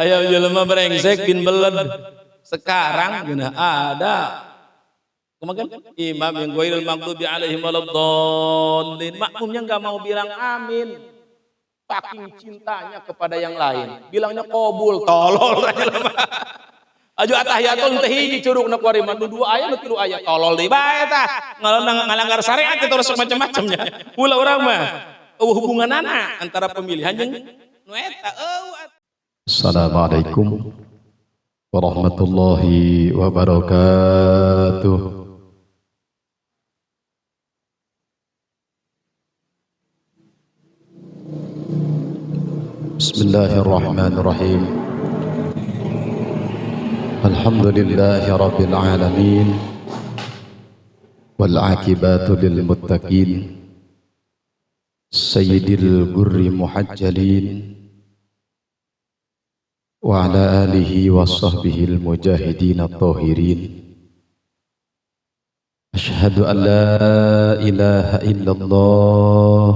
Aya jelema brengsek bin beled. Sekarang gini ada kemarin imam yang ghairil maghdubi alaihim waladdallin, makmumnya enggak mau bilang amin. Saking cintanya kepada yang lain, bilangnya qabul, tolol jelema. Aju atahiyatul teh hiji curugna kuari mah dua aya nu tilu aya tolol deui bae tah. Ngalanggar syariat itu terus macam-macamnya. Ulah urang mah hubunganana antara pemilihan jeung nu eta eueuh. Assalamualaikum warahmatullahi wabarakatuh. Bismillahirrahmanirrahim. Alhamdulillahi rabbil alamin. Wal aqibatu lil muttaqin. Sayyidil gurri muhajjalin. Wa ala alihi wa sahbihi al-mujahidin at-tahirin. Ashhadu an la ilaha illallah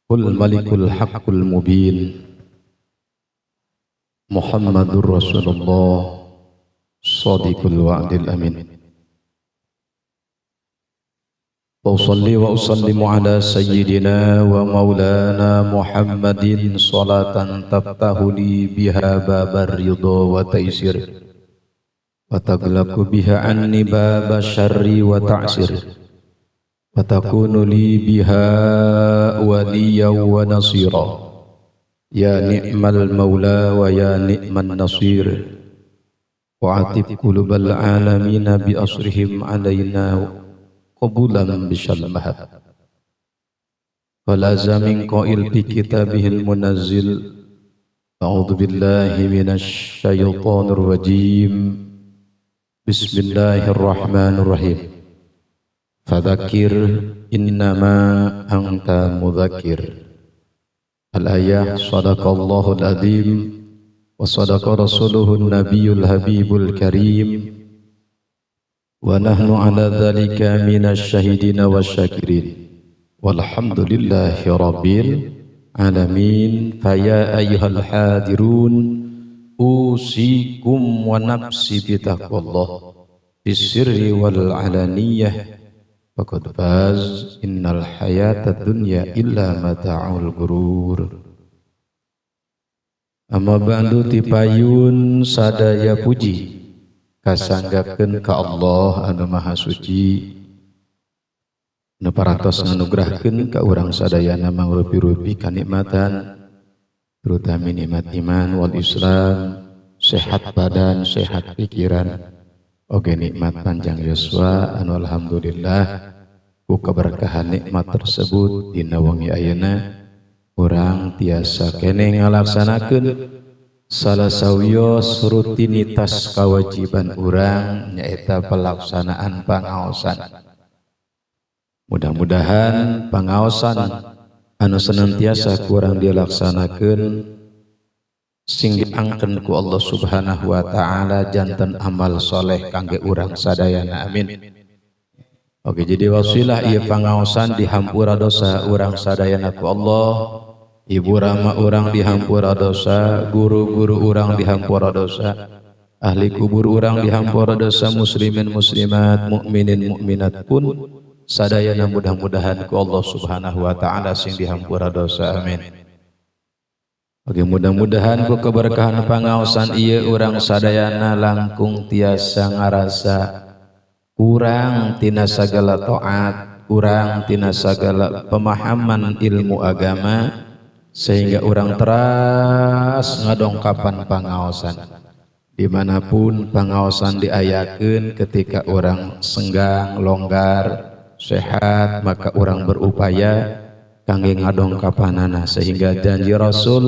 qul malikul haqqul mubin Muhammadur Rasulullah sadiqul wa'dil amin. وأصلي وأسلم على سيدنا ومولانا محمد صلاة تفتح لي بها باب الرضا والتيسير وتغلق بها عني باب الشر وتعسير وتكون لي بها وليا ونصيرا يا نعم المولى ويا نعم النصير وعاتب قلوب العالمين بأسرهم علينا qabulan bisyal mahab. Falaza min qail fi kitabihil munazzil. A'udzu billahi minasy syaithanir rajim. Bismillahirrahmanirrahim. Fadzakir innama anta mudzakir. Al-ayah sadaqallahul adzim wa sadaqa rasuluhun nabiyul habibul karim. Wa nahnu ala dhalika minasy syahidin wasyakirin walhamdulillahi rabbil alamin. Faya ayyuhal hadirun usikum wa nafsi bitaqwallah bisirri wal alaniyah faqad faz innal hayata dunya illa mata'ul gurur. Amma ba'du tipayun sadaya puji kasanggapkeun ka Allah anu maha suci nu parantos nganugrahkeun ka urang sadayana mangrupi-rupi kanikmatan terutama nikmat iman wal Islam, sehat badan, sehat pikiran, oge nikmat panjang yuswa anu alhamdulillah ku keberkahan nikmat tersebut dina wengi ayeuna urang tiasa keneh ngalaksanakeun salah sawios rutinitas kewajiban urang nyaeta pelaksanaan pangaosan. Mudah-mudahan pangaosan anu senantiasa kurang dilaksanakeun sing diangkeun ku Allah Subhanahu wa taala janten amal soleh kangge urang sadayana amin. Oke, jadi wasilah ieu pangaosan dihampura dosa urang sadayana ku Allah. Ibu rama orang dihampura dosa, guru-guru orang dihampura dosa, ahli kubur orang dihampura dosa, muslimin muslimat, mukminin mukminat pun sadayana mudah-mudahan ku Allah Subhanahu wa taala sing dihampura dosa amin. Oke, mudah-mudahan ku keberkahan pangaosan ieu urang sadayana langkung tiasa ngarasa kurang tina sagala taat, kurang tina sagala pemahaman ilmu agama, sehingga orang teras ngadongkapan pangaosan dimanapun pangaosan diayakeun ketika orang senggang, longgar, sehat, maka orang berupaya kangge ngadongkapanana sehingga janji Rasul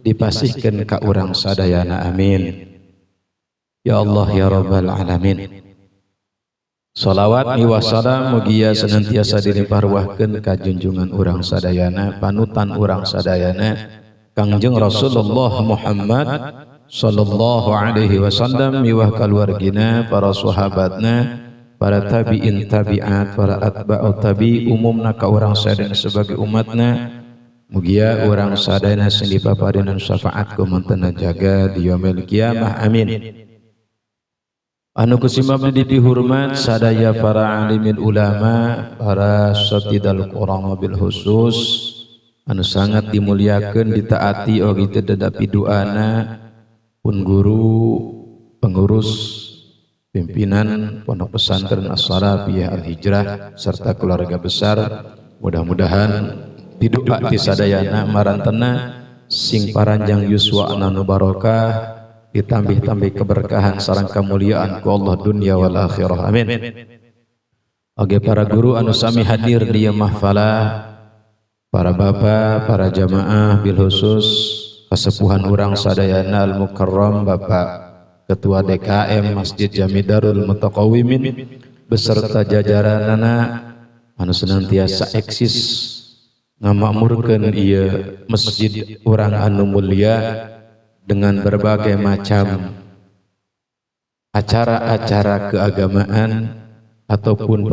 dipasihkeun ka urang sadayana amin. Ya Allah ya Rabbal alamin. Salawat miwassalam mugia senantiasa dilimpahruahkeun ka junjungan urang sadayana, panutan urang sadayana Kangjeng Rasulullah Muhammad sallallahu alaihi wasallam miwah kaluargina, para sahabatna, para tabi'in tabi'at, para atba'ut tabi, umumna ka urang sadayana sebagai umatna Mugia urang sadayana sing dipaparingan syafaat ku mantena jaga di yaumil kiamah amin. Anu kusimab dipihormat sadaya para alimin ulama, para satidal qurama bil khusus anu sangat dimuliakeun ditaati oge teu doana pun guru pengurus pimpinan Pondok Pesantren As-Salafiyah Al-Hijrah serta keluarga besar, mudah-mudahan didoa ti sadayana marantena sing paranjang yuswa anu barokah, ditambih-tambih keberkahan sareng kemuliaan ku Allah dunia wal akhirah amin. Oge para guru anu sami hadir di mahfalah, para bapak, para jamaah bil khusus kasepuhan urang sadayana al mukarram Bapak Ketua DKM Masjid Jami Darul Mutaqawimin beserta jajaranana anu senantiasa eksis ngamakmurkeun ieu masjid urang anu mulia dengan berbagai macam acara-acara keagamaan ataupun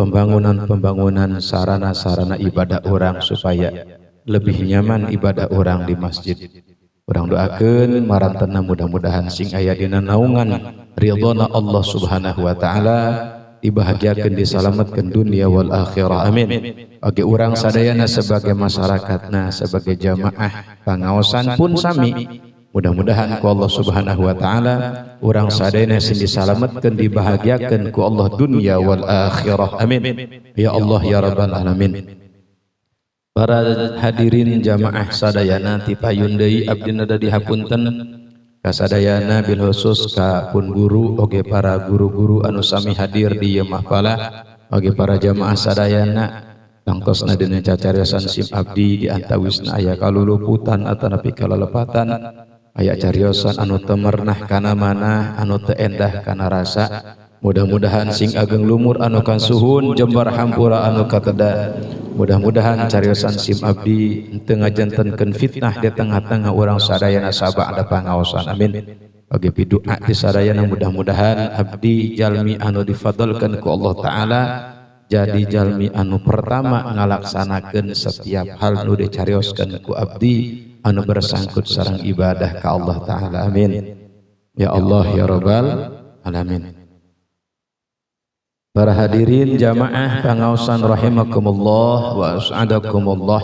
pembangunan sarana-sarana ibadah orang supaya lebih nyaman ibadah orang di masjid. Urang doakeun marantena mudah-mudahan sing aya dina naungan ridhona Allah Subhanahu wa taala dibahagiakeun disalametkeun dunia wal akhirah amin. Bagi urang sadayana sebagai masyarakatna sebagai jamaah pangaosan pun sami mudah-mudahan ku Allah Subhanahu wa taala urang sadayana sing disalametkeun dibahagiakeun ku Allah dunia wal akhirah amin. Ya Allah ya rabbal alamin. Para hadirin jamaah sadayana ti payun deui abdi nada dihapunten ka sadayana bil khusus ka pun guru oge para guru-guru anu sami hadir di ieu mahfalah oge para jamaah sadayana tangtosna dina cacariyosan sim abdi di antawisna aya kaluluputan atanapi kalalepatan aya cariosan anu teu mernah kana manah anu teu endah kana rasa. Mudah-mudahan sing ageng lumur anu kasuhun jembar hampura anu kateda. Mudah-mudahan cariosan sim abdi teu ngajantenkeun fitnah di tengah-tengah urang sadayana sabak ada pangaosan amin. Bagi pidoa ti sadayana mudah-mudahan abdi jalmi anu difadlkeun ku Allah taala jadi jalmi anu pertama ngalaksanakeun setiap hal nu dicarioskeun ku abdi anu bersangkut sareng ibadah ka Allah taala amin. Ya Allah ya rabbal alamin. Para hadirin jamaah pangaosan rahimakumullah wa as'adakumullah.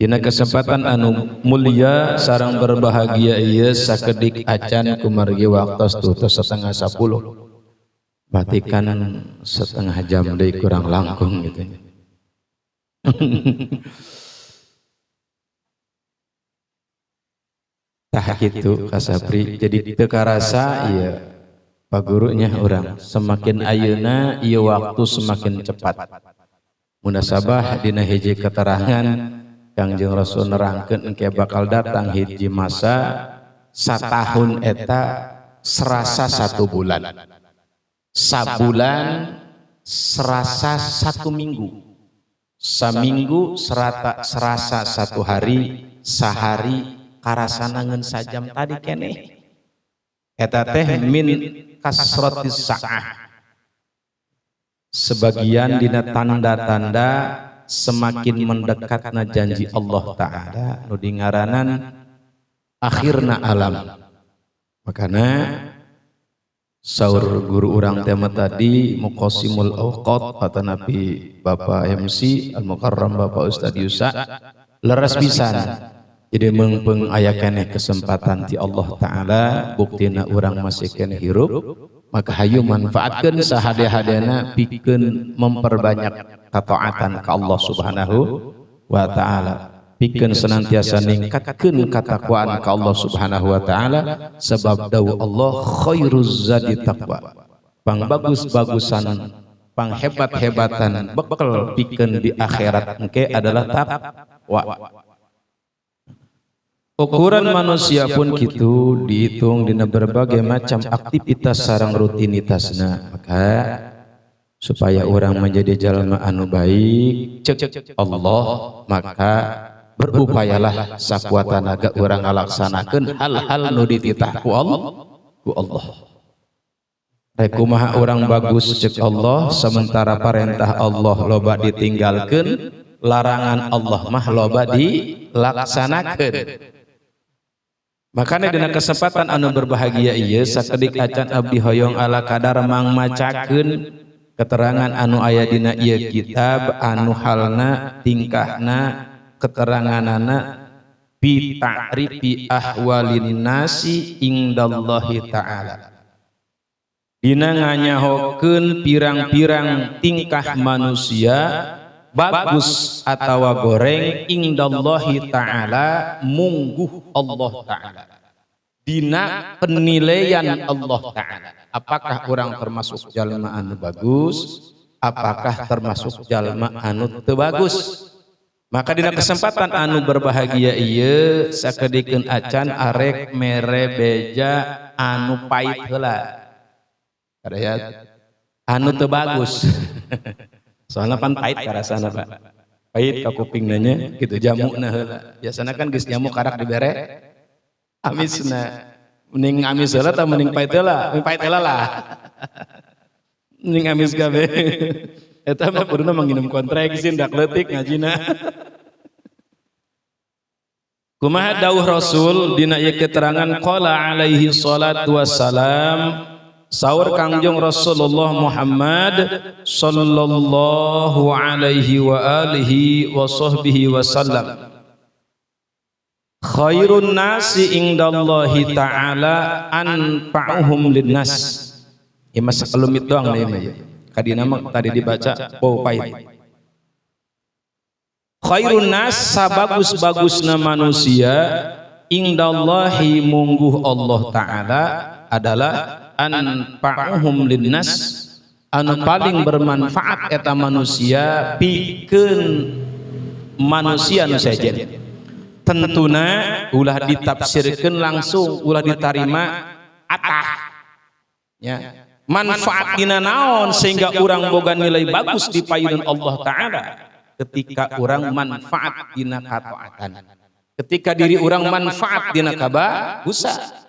Dina kesempatan anu mulia sareng berbahagia ieu sakedik acan kumargi waktos tu 9:30. Berarti kan setengah jam deui kurang langkung gitu. Tah kitu kasapri jadi teu karasa ieu Pak gurunya orang semakin ayeuna ieu waktu semakin cepat. Munasabah dina hiji keterangan Kangjeng Rasul nerangkeun engke bakal datang hiji masa satahun eta serasa 1 bulan. Sabulan serasa 1 minggu. Saminggu serasa 1 hari, sahari karasanangeun sajam tadi keneh. Eta teh min kasratis sa'ah. Sebagian dina tanda-tanda semakin mendekatna janji Allah taala nu dingaranan akhirna alam. Makana saur guru urang tema tadi Muqassimul Awqat atanapi Bapak MC Al Mukarram Bapak Ustaz Yusa leres pisan. Jadi mengpeng aya keneh kesempatan ti Allah taala buktina urang masih keneh hirup maka hayu manfaatkeun sahade-hadena pikeun memperbanyak kataatan ka Allah Subhanahu wa taala pikeun senantiasa ningkatkeun katakwaan ka Allah Subhanahu wa taala sebab dawuh Allah khairuz zadi taqwa pangbagus-bagusan panghebat-hebatan bekal pikeun di akhirat engke adalah taqwa. Ukuran manusia pun kitu dihitung dina berbagai macam aktivitas sareng rutinitasna. Maka supaya orang menjadi jalma anu baik cek Allah maka berupayalah sakuat tenaga orang ngalaksanakeun hal-hal nu dititah ku Allah. Rek kumaha orang bagus cek Allah sementara perintah Allah loba ditinggalkeun larangan Allah mah loba dilaksanakeun. Makanya dina kesempatan anu berbahagia ieu sakedik acan abdi hoyong ala kadar mangmacakeun keterangan anu aya dina ieu kitab anu halna tingkahna keteranganana bi ta'rifi ahwalin nasi indallahi ta'ala. Dina nganyahokeun pirang-pirang tingkah manusia bagus atawa goreng indallahi ta'ala mungguh Allah ta'ala. Dina penilaian Allah ta'ala. Apakah orang termasuk jalma anu bagus? Apakah termasuk jalma anu teu bagus? Maka dina kesempatan anu berbahagia ieu sakedikeun acan arek mere beja anu pait heula. Kadaya anu teu bagus. Soalnya pan pahit karasana Pak. Pahit ka kupingna nya kitu jamuna heula. Biasana kan geus jamu karak dibere amisna. Mending amis heula tah mending pahit heula? Mending pahit heula lah. Mending amis kabeh. Eta mah kuduna manginum kontraksi ndak leutik ngajina. Kumaha dawuh Rasul dina ieu keterangan qala alaihi salatu wassalam. Saur Kangjeng Rasulullah Muhammad sallallahu alaihi wa alihi wa sahbihi wasallam. Khairun nasi indallahi ta'ala anfa'uhum linnas. Ieu mah sakelumit doang na ieu. Kadina mah tadi dibaca bau pahit. Khairun nas sabagus-bagusna manusia indallahi mungguh Allah ta'ala adalah anfa'uhum linnas anu paling bermanfaat eta manusia pikeun manusia nu sejen. Tentuna ulah ditafsirkeun langsung ulah ditarima atah ya. Manfaat dina naon sehingga urang boga nilai bagus di payunan Allah taala ketika urang manfaat dina kataatan. Ketika diri urang manfaat dina kabagusan,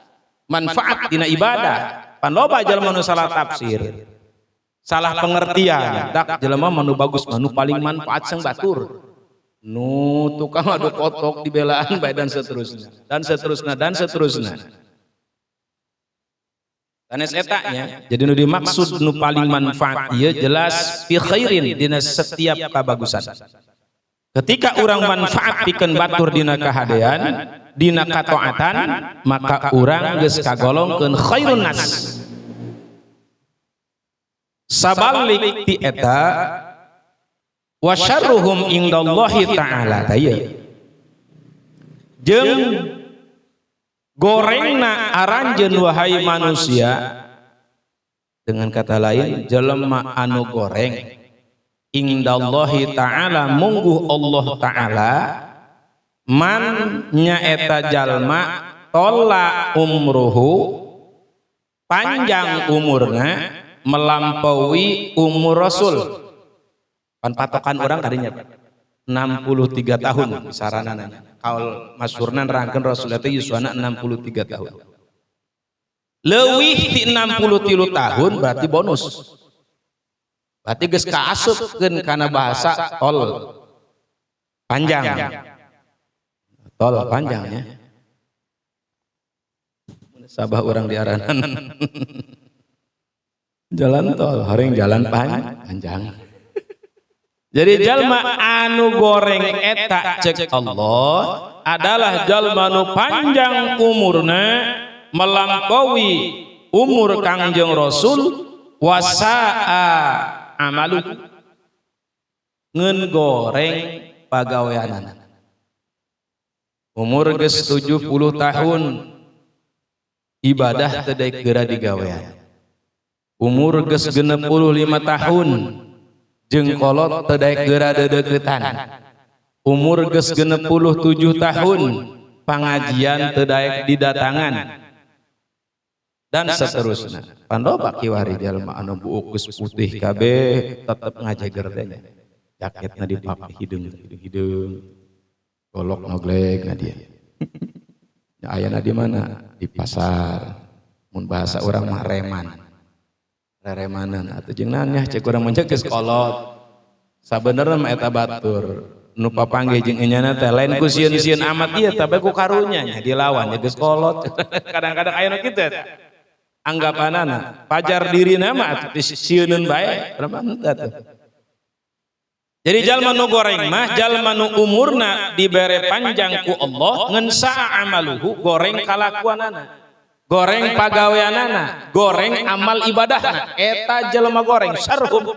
manfaat dina ibadah. Pan loba jalma nu salah tafsir, salah pengertian, dak jelema manu bagus manu paling manfaat sang batur, nu tukang adu kotok dibelaan bae dan seterusnya dan seterusnya dan seterusnya. Sanes eta nya, jadi nu dimaksud nu paling manfaat ieu jelas fi khairin dina setiap kabagusan. Ketika urang manfaat pikeun batur dina kahadean, dina kataatan, maka urang geus kagolongkeun khairun nas. Sabalik ti eta wa syarruhum indallahi ta'ala taya. Jeung gorengna aranjeun wahai manusia, dengan kata lain jelema anu goreng indallahi ta'ala mungguh Allah ta'ala man nyaeta jalma tola umruhu panjang umurna melampaui umur Rasul. Pan patokan orang kadinya 63 tahun saranana. Kaul masyhurna nerangkeun Rasul teh yuswana 63 tahun. Leuwih ti 63 tahun berarti bonus. Berarti geus kaasupkeun kana bahasa tol panjang. Tol panjangnya. Sabah orang diaranan. Jalan tol, haring jalan panjang. Jadi jalma anu goreng eta cek Allah adalah jalma anu panjang umurna melampaui umur Kangjeng Rasul wasaa amalu ngeun goreng pagaweanana. Umur geus 70 tahun ibadah teu daek geura digawean. Umur geus 65 tahun jeung kolot teu daek geura deudeuketan. Umur geus 67 tahun pangajian teu daek didatangan. Dan seterusnya. Pandoba kiwari jalma anu buukus putih kabeh tetep ngajeger teh. Jaketna dipakai hideung, golok noglek na dia. Ayana di mana? Di pasar. Mun bahasa orang mah reman. Reremanan atuh jeung naon nya cek urang mah geus kolot. Sabenerna mah eta batur. nu papanggih jeung enyana teh lain ku sieun-sieun amat ieu tapi ku karunya nya dilawan ya geus kolot. Kadang-kadang aya nu kitu eta. Anggapanana pajar dirina mah sieuneun bae berapa henteu tuh. Jadi jalma nu goreng mah jalma nu umurna dibere panjang ku Allah ngan sa'a amaluhu goreng kalakuanana, goreng pagaweanana, goreng amal ibadahna, eta jalma goreng sarhum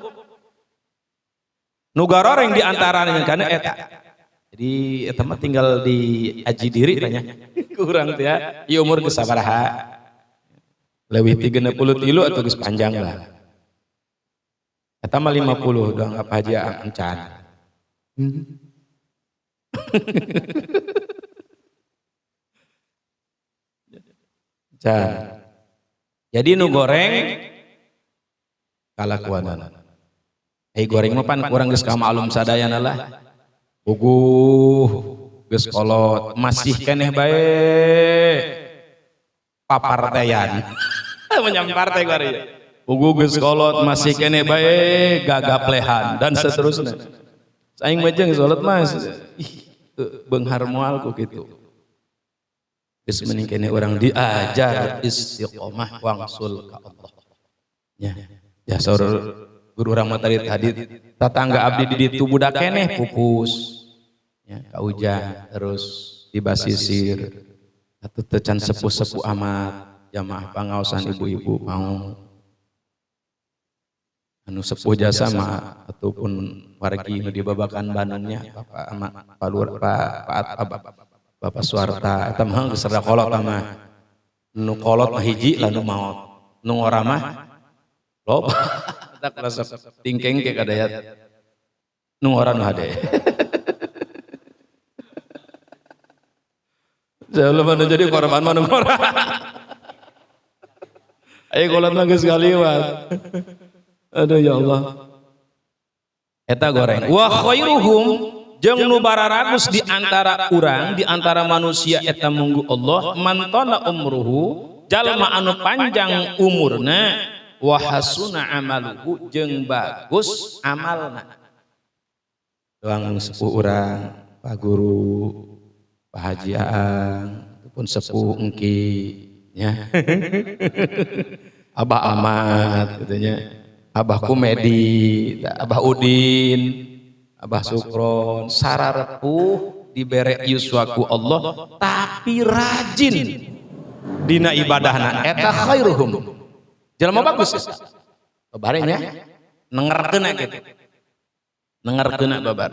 nu garoreng di antaranya kana eta. Jadi eta mah tinggal di aji diri tanya kurang teh ya ieu umur geus sabaraha leuwih ti 63 atau geus panjang lah. Eta mah 50 doang apa aja encan. Jadi nu goreng kalakuanana. Goreng mah pan kurang geus ka maalum sadayana lah. Puguh geus kolot masih keneh bae papartean. Menyang partai gari. Puguh geus kolot masih kene bae gagaplehan dan seterusnya. Aing mah jeung salat mas beunghar moal ku kitu. Geus mending kene urang diajar istiqomah wangsul ka Allah. Ya saur guru urang mah tadi tatangga abdi di ditu budak keneh pupus. Ya ka ujang terus dibasisir. Atuh teu can sepuh-sepuh amat jamaah pangaosan ibu-ibu mau anu sepuh jasa mah ataupun wargi nu dibabakan Bandungnya Bapak Amat Bapak Suarta eta mah geus rada kolot mah nu kolot mah hiji lalu maot nu ngora mah loba eta kelas tingkeng ke kadayat nu ngora nu hade jauh mana jadi korban mana ngora ayo kolot mah geus kaliwat. Aduh ya Allah. Eta goreng. Wa khairuhum jeung nu bararagus di antara urang, di antara manusia eta munggu Allah, mantana umruhu, jalma anu panjang umurna, wa hasuna amaluhu jeung bagus amalna. Doang sepuh urang, Pak Guru, Pak Haji Aang, ataupun sepuh engki nya. Abah Ahmad katanya. Abah Kumedi, Abah Udin, Abah Sukron, sararepuh dibere yuswaku Allah, tapi rajin dina ibadahna, eta khairuhum. Jalma bagus, babarenya, nengerkeuna gitu, nengerkeuna babar.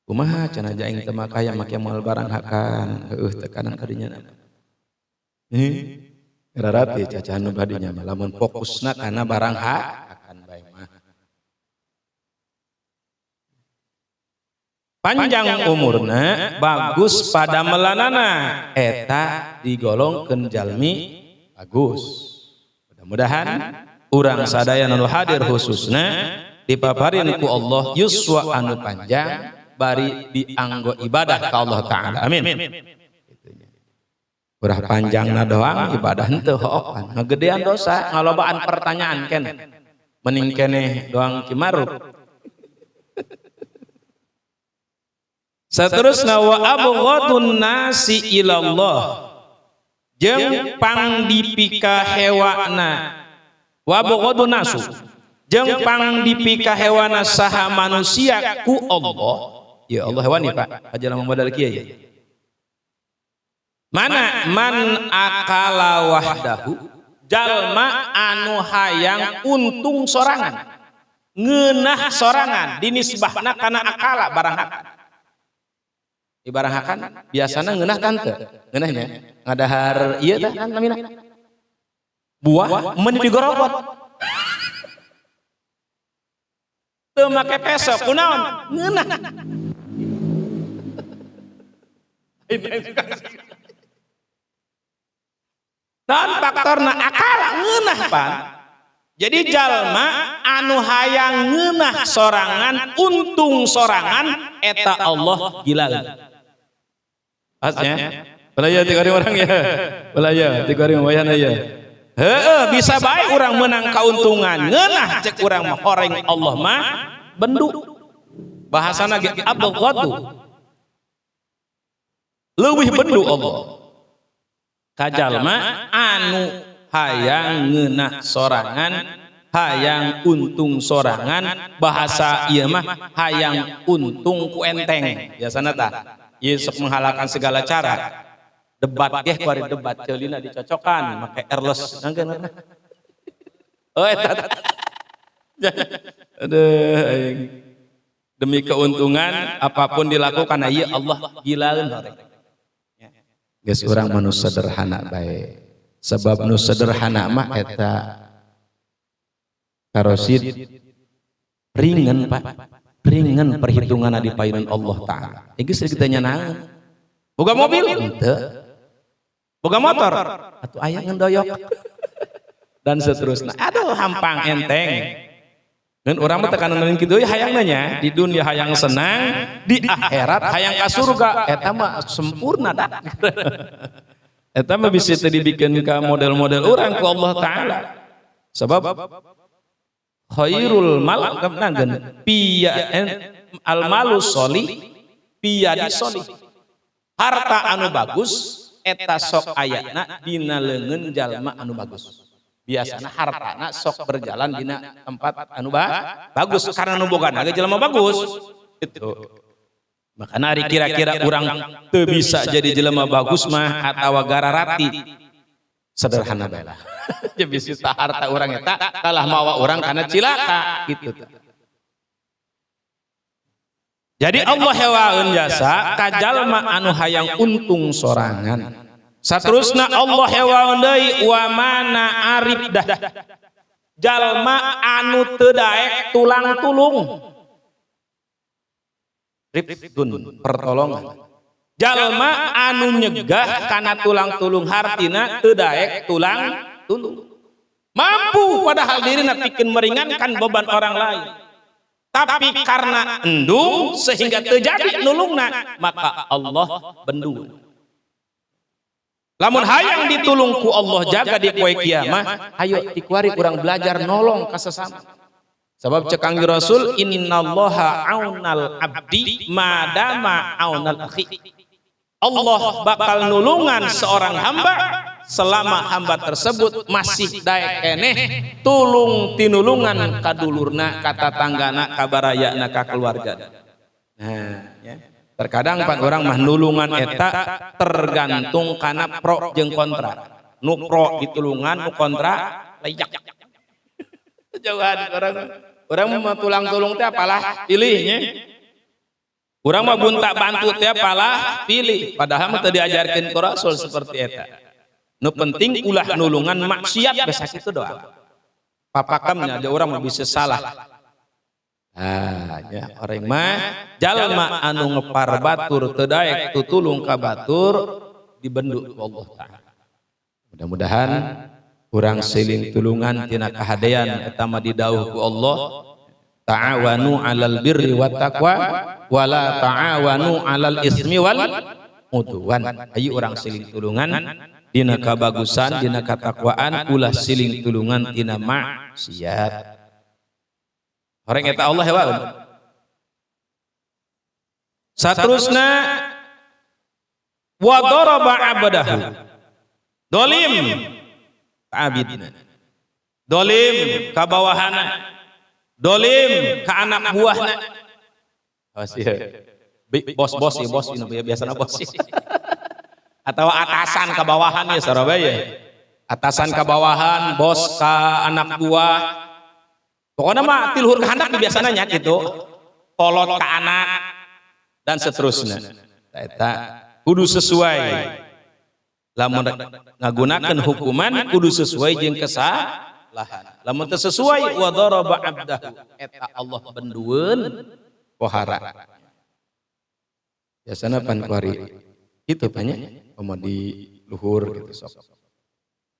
Kumaha cenah aing teu makaya make moal barang hakan, tekanan kadinya. Rarati cacahan nu badinya lamun fokusna kana barang akan bae mah. Panjang umurna bagus pada melanana eta digolongkeun jalmi bagus. Mudah-mudahan urang sadaya nu hadir khususna dipaparin ku Allah yuswa anu panjang bari dianggo ibadah ka Allah taala. Amin. Urah panjangna doang ibadah henteu hookan ngagedean dosa ngalobaan pertanyaan keneh mending keneh doang kimaruk. Saterusna wa abghadun nasi ilallah jeung pangdipika hewana wa abghadun nasu jeung pangdipika hewana saha manusia ku Allah ya Allah hewani Pak aja lamang badal kieu ya. Mana man akala wahdahu jalma anu hayang untung sorangan ngeunah sorangan dinisbahna kana akala barang hakan. Di barang hakan biasana ngeunah kan teu ngeunahnya ngadahar ieu tah kan namina buah mun digorobot teu make peso kunaon ngeunah. Dan faktorna akal ngeunah pan. Jadi jalma anu hayang ngeunah sorangan untung sorangan eta Allah gilaeun. Pasnya balaya ti kari orang ya. Balaya ti kari wayana ya. Heeh bisa bae urang menang kauntungan ngeunah cek urang mah horeng Allah mah bendu. bahasana ge abghadu leuwih bendu Allah ka jalma anu hayang ngeunah sorangan, hayang untung sorangan, bahasa ieu mah hayang untung ku enteng biasana tah ieu sok menghalakan segala cara. Debat ge kuari debat ceulina dicocokan make airless nangkeun. Oh eta. Aduh, demi keuntungan apapun dilakukan ieu Allah gilaeun horeng. Geus urang manu sederhana bae. Sebab nu sederhana mah eta karosid ringan Pak. Ringan perhitunganna di payunan Allah taala. Geus kita nyanang. Boga mobil? Henteu. Boga motor? Atuh aya ngendoyok. Dan seterusnya. Aduh hampang enteng. Dan orang mah tekanan kitu hayang nanya di dunia hayang senang, di akhirat hayang ka surga. Eta mah sempurna dah. Eta mah bisa dibikin ka model-model orang ku Allah taala. Sebab khairul mal nanggeun al malu sholih piyadi sholih. Harta anu bagus eta sok ayana dina leungeun jalma anu bagus. Biasana hartana sok berjalan dina tempat anu bagus karena nu bogana ge jelema bagus. Itu. Makana ari kira-kira urang teu bisa jadi jelema bagus mah atawa gararati. Sederhana bae lah. Jadi bisa harta urang eta kalah mawa urang kana cilaka gitu. Jadi Allah hewaeun jasa ka jalma anu hayang untung sorangan. Saterusna Allah hewaeun deui wa mana arif dah jalma anu teu daek tulang tulung. Rifdun pertolongan. Jalma anu nyegah kana tulang tulung hartina teu daek tulang tulung. Mampu padahal dirina pikeun meringankan beban orang lain. Tapi karena endung sehingga terjadi nulungna maka Allah bendung. Lamun hayang ditulung ku Allah jaga di poe kiamah, ayo dikuari urang belajar nolong ka sesama. Sebab cek Kangjeng Rasul innallaha aunal abdi madama aunal akhi. Allah bakal nulungan seorang hamba selama hamba tersebut masih daek keneh tulung tinulungan kadulurna kata tanggana kabarayana ka keluarga. Nah, ya. Terkadang pan orang mah nulungan eta tergantung kana pro jeung kontra. Nu pro ditulungan, nu kontra layak. Jauhan orang mah tulang-tulung teh apalah pilihnya. Urang mah bunta bantu teh apalah pilih. Padahal mah teu diajarkeun ku Rasul seperti eta. Nu penting ulah nulungan maksiat besa kitu doang. Papakamnya ada orang mah bisa salah. Ah, ya orang mah jalma anu ngepar batur teu daek tutulung ka batur dibendu ku Allah taala. Mudah-mudahan urang siling tulungan tina kahadean eta mah didawuh ku Allah ta'awanu 'alal birri wat taqwa wala ta'awanu 'alal ismi wal udwan. Ayo urang siling tulungan dina kabagusan dina katakwaan ulah siling tulungan tina maksiat. Orang eta Allah hewaeun. Saterusna wa daraba 'abdahu. Dolim abidna. Dolim ka bawahana. Dolim ka anak buahna. Bos-bos ya bos ini biasana bos. Atau atasan ka bawahan ya Surabaya. Atasan ka bawahan, bos ka anak buah. Pokoknya mah tilhur kehendak biasanya nya gitu. Kolot ke anak dan seterusnya. Eta kudu sesuai. Lamun ngagunakeun hukuman kudu sesuai jeung kesalahan. Lamun teu sesuai wa daraba 'abdahu eta Allah bendueun pohara. Biasana pan kuari itu banyak di luhur gitu sok.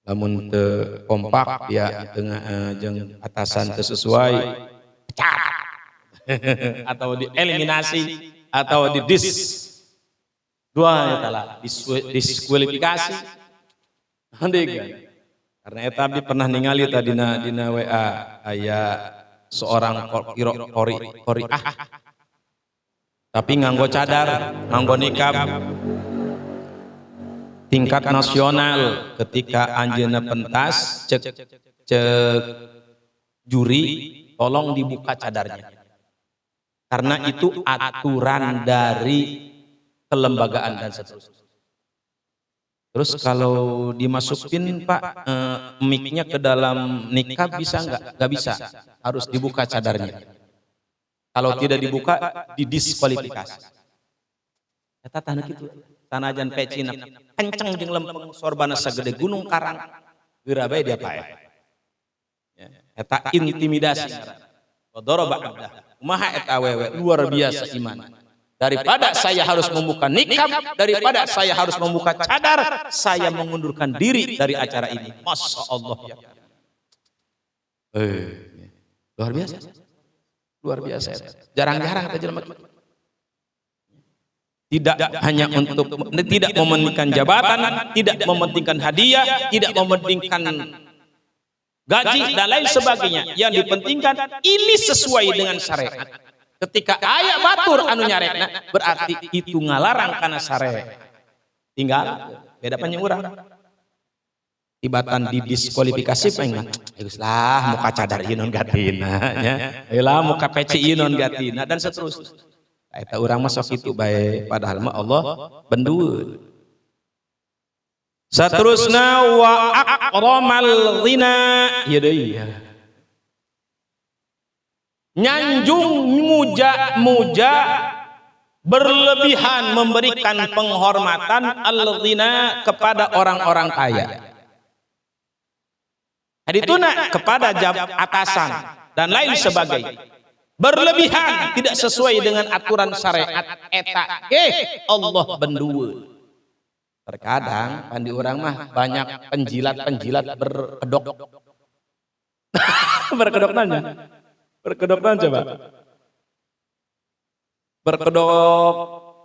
Lamun teu kompak ya tengah jeung atasan teu sesuai pecat atau dieliminasi atau dua eta lah diskualifikasi handegan karena eta abdi pernah ningali tadi dina WA aya seorang qori'ah tapi nganggo cadar, nganggo nikab. Tingkat nasional ketika anjeunna pentas cek juri tolong dibuka cadarnya. Karena itu aturan dari kelembagaan dan seterusnya. Terus kalau dimasukin Pak mic-nya ke dalam nikab bisa nggak? Nggak bisa, harus dibuka cadarnya. Kalau tidak dibuka didiskualifikasi. Eta tanah gitu, tanajan pecina kenceng jeung lempeng sorbana sagede gunung karang geura bae dia pae. Eta intimidasi. Wadoroba abdah. Kumaha eta awewe luar biasa iman. Daripada saya harus membuka nikab, daripada saya harus membuka cadar, saya mengundurkan diri dari acara ini. Masya Allah ya. Luar biasa. Luar biasa. Jarang-jarang kita jelema gitu. Tidak hanya untuk tidak mementingkan jabatan, tidak mementingkan hadiah, tidak mementingkan gaji dan lain sebagainya. Yang dipentingkan ini sesuai dengan syariat. Ketika aya batur anu nyarekna berarti itu ngalarang kana syariat. Tinggal beda panjang urang. Tibatan didiskualifikasi pengen. Geus lah muka cadar ieu non gatina nya. Heula muka peci ieu non gatina dan seterusnya. Eta urang mah sok kitu bae padahal mah Allah bendueun. Saterusna wa aqramal ghina ieu deui. Nyanjung muja berlebihan memberikan penghormatan al-ghina kepada orang-orang kaya. Hadituna kepada atasan dan lain sebagainya. Berlebihan tidak sesuai dengan aturan syariat eta Allah bendueun. Terkadang pandi urang mah banyak penjilat-penjilat berkedok. Berkedok nanya. Berkedok coba. Berkedok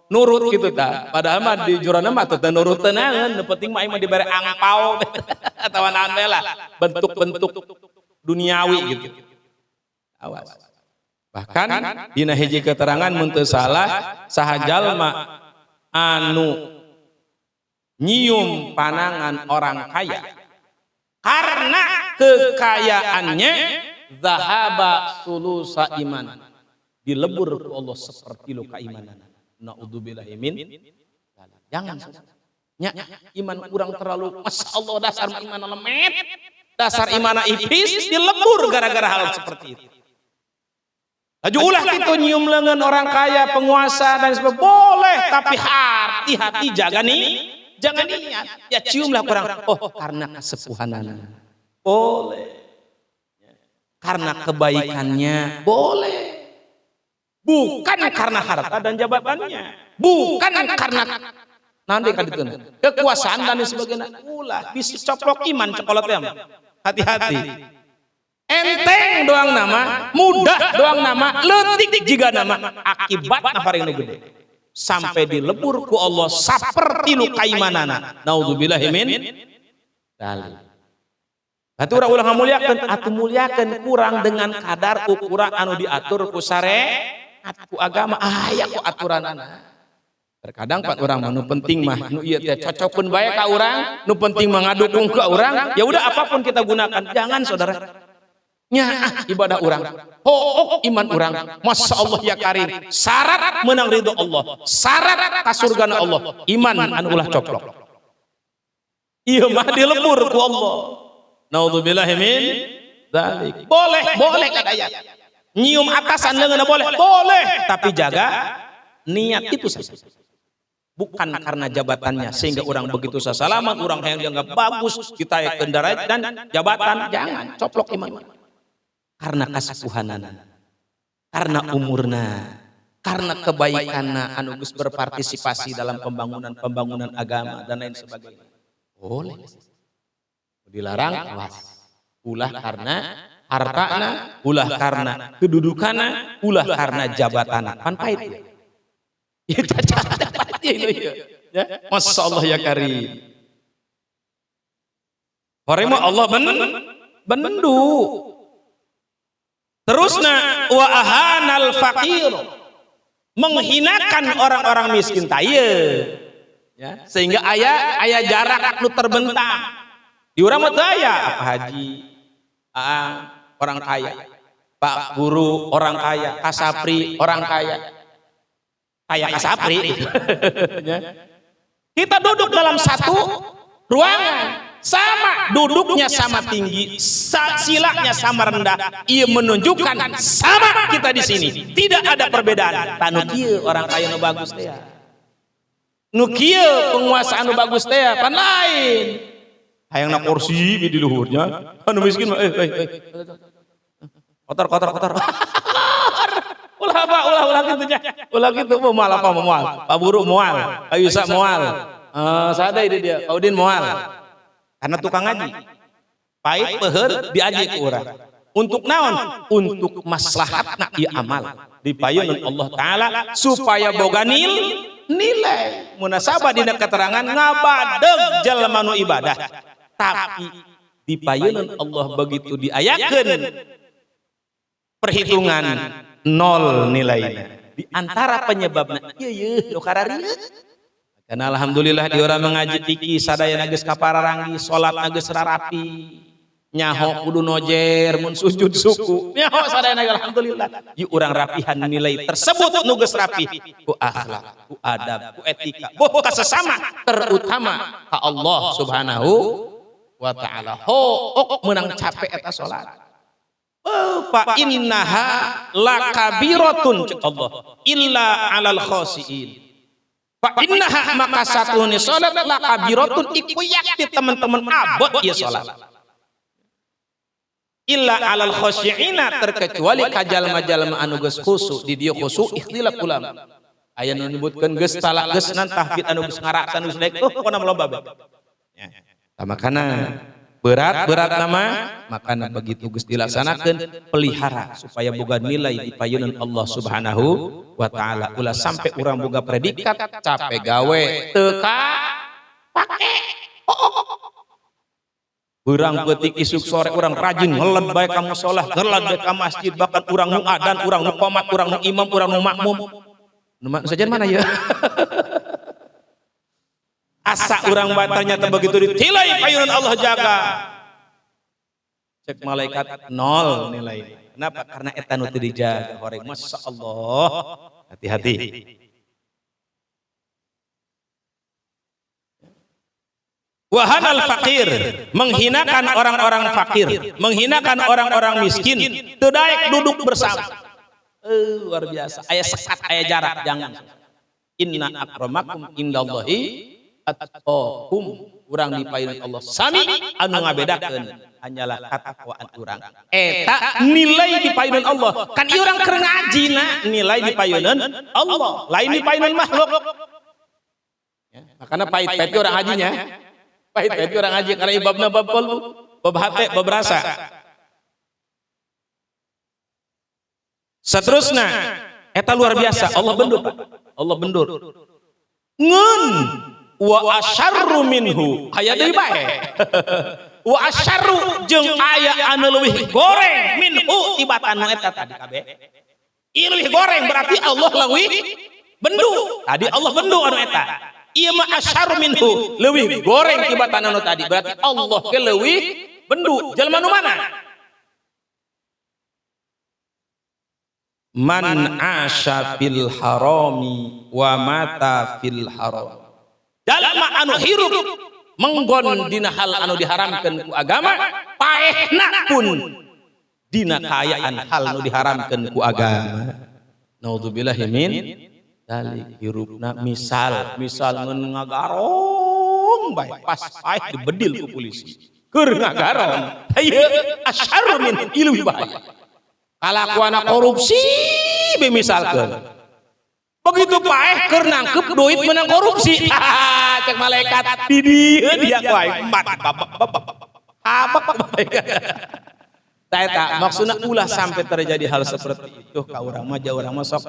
nurut gitu ta. Padahal mah di jurana mah teu nurut tenangan, nu penting mah imah dibere angpau atawa naon bae lah, bentuk-bentuk duniawi gitu. Awas. Bahkan dina hiji keterangan mun teu salah saha jalma anu nyium panangan orang kaya karena kekayaannya zahaba sulusa iman, dilebur ku Allah seperti lu keimanan. Naudzubillahi min. Jangan nya iman kurang terlalu masyaallah dasar iman lemet, dasar iman ipis dilebur gara-gara hal seperti itu. Laju ulah gitu nyium lengan orang kaya, penguasa dan sebagainya boleh, tapi hati-hati jaga nih, jangan niat. Ya ciumlah kurang. Oh karena kesepuhanana boleh. Karena kebaikannya boleh, bukan karena harta dan jabatannya, bukan karena nanti kekuasaan dan sebagainya. Ulah bisa coplok iman cokolotnya. Hati-hati. Enteng doang nama, mudah doang nama, letik juga nama. Akibatnya paling gede. Sampai dilebur ku Allah saperti lu kaimanana. Naudzubillahi min dzalik. Atuh urang ulah ngamuliakeun, atuh muliakeun kurang dengan kadar ukuran anu diatur ku syariat ku agama. Aya ku aturanana. Terkadang pan urang mah nu penting mah nu ieu teh cocokeun bae ka urang, nu penting mah ngadukung ka urang, ya udah apapun kita gunakan. Jangan saudara. Nya ibadah urang. Oh iman urang. Masyaallah ya karim. Syarat menang ridho Allah. Syarat ka surgana Allah. Iman anu ulah coplok. Ieu mah dilebur ku Allah. Naudzubillahi min dzalik. Boleh kadaya. Nyium atasan leungeunna boleh, tapi jaga niat itu saja. Bukan karena jabatannya sehingga orang begitu sasalaman, orang yang dianggap bagus, kita kendarat dan jabatan, jangan coplok iman. Karena kesepuhanana, karena umurna, karena kebaikanna anu geus berpartisipasi dalam pembangunan agama dan lain sebagainya. Boleh. Dilarang awas. Ulah karena hartana, ulah karena kedudukanna, ulah karena jabatana. Pan pahit ya. Ya cacat pahit ya. Masyaallah ya karim. Horema Allah bendu. Terusna wa ahanal faqir. menghinakan orang-orang miskin taye, ya, sehingga ayah jarak nu terbentang di urang mah aya apa haji orang kaya, pak guru orang kaya, kasapri orang kaya kasapri ya. Kita duduk dalam satu ruangan, sama duduknya sama tinggi, silanya sama rendah, ia menunjukkan sama kita di sini, tidak ada perbedaan. Tanu kieu orang kaya nu bagus teh, nu kieu penguasa anu bagus teh, pan lain. Hayangna kursi di luhurnya, anu miskin mah kotor. Ulah gitu moal apa moal, Pak Buru moal, Pak Yusa moal, sadai dia, Audin moal. Karena tukang ngaji, pahit peuheur diaji ku urang. Untuk naon? Untuk maslahatna ieu amal dipayeuneun Allah Taala supaya boga nilai. Munasabah dina keterangan ngabadeg jalma nu ibadah, tapi dipayeuneun Allah begitu diayakeun perhitungan nol nilainya. Di antara penyebabna ieu nu kararieu. Karena alhamdulillah di orang mengaji tiki sadayana geus kapararanggi, salat geus rarapi, nyaho kudu nojer mun sujud suku, nyaho sadayana alhamdulillah. Ieu urang rapihan nilai tersebut nu geus rapi ku akhlak, ku adab, ku etika, ka sesama, terutama ka Allah Subhanahu wa taala. Hook meunang capek eta salat. Fa innaha lakabiratun Allah illa 'alal khasiin. Fa innaha maka satuhuna salat lakabiratun iku yakti teman-teman abot ieu salat. Illa 'alal khasyiina terkecuali ka jalma-jalma anu geus khusyuk. Di dieu khusyuk ikhtilaf ulama. Aya nu nyebutkeun geus talak geus nan tahfidz anu geus ngaraksan geus naik pokona loba bae. Ya. Makana berat nama makanya begitu geus dilaksanakeun pelihara supaya boga nilai dipayeuneun Allah Subhanahu wa taala. Ulah sampai urang boga predikat capek gawe teu pake. Urang peutik isuk sore urang rajin ngeled bae ka musholah, ngeled bae ka masjid, bahkan urang nu adan, urang nu qomat, urang nu imam, urang nu makmum. Nu sajen mana ya? Asa urang batanya begitu ditilai payunan Allah jaga. Cek malaikat nol nilai. Kenapa? Karena eta nu teu dijaga horeng. Masya Allah. Hati-hati. Wahanal fakir, menghinakan orang-orang fakir, menghinakan orang-orang miskin, teu daek duduk bersama. Luar biasa. Aya sekat, aya jarak, jangan. Inna akramakum indallahi atqakum, urang dipayeuneun Allah sami anu ngabedakeun hanyalah katakwaan urang. Eta nilai dipayeuneun Allah. Kan ieu urang keur ngajina nilai dipayeuneun Allah, lain dipayeuneun makhluk. Ya, makana pahit-pahit urang hajinya. Pahit-pahit urang haji karena ibabna bab qalbu, bab hate, bab rasa. Seterusna eta luar biasa, Allah bendur, Pak. Allah bendur. Ngun wa asyarru minhu aya deui bae. Wa asyarru jeung aya anu leuwih goreng minhu tibatan nu eta tadi kabeh. Ieu leuwih goreng berarti Allah leuwih bendu. Tadi Allah bendu anu eta. Ieu mah asyarru minhu leuwih goreng tibatan anu tadi berarti Allah ge leuwih bendu. Jalma nu mana? Man asya fil harami wa mata fil haram. Jalma anu hirup menggon dina hal anu diharamkeun ku agama, paehna pun dina kaayaan hal anu diharamkeun ku agama. Naudzubillahi min dzalik. Hirupna misal ngeun ngagarong bae pas paeh dibedil ku polisi. Keur ngagarong. Ieu asyarru min ilmu bahaya. Kalakuana korupsi be misalkeun. Begitu paeh keur nangkep duit menang korupsi. Cek malaikat di dia wae mati babak malaikat. Eta maksudna ulah sampai terjadi hal seperti itu ka urang mah urang mah sok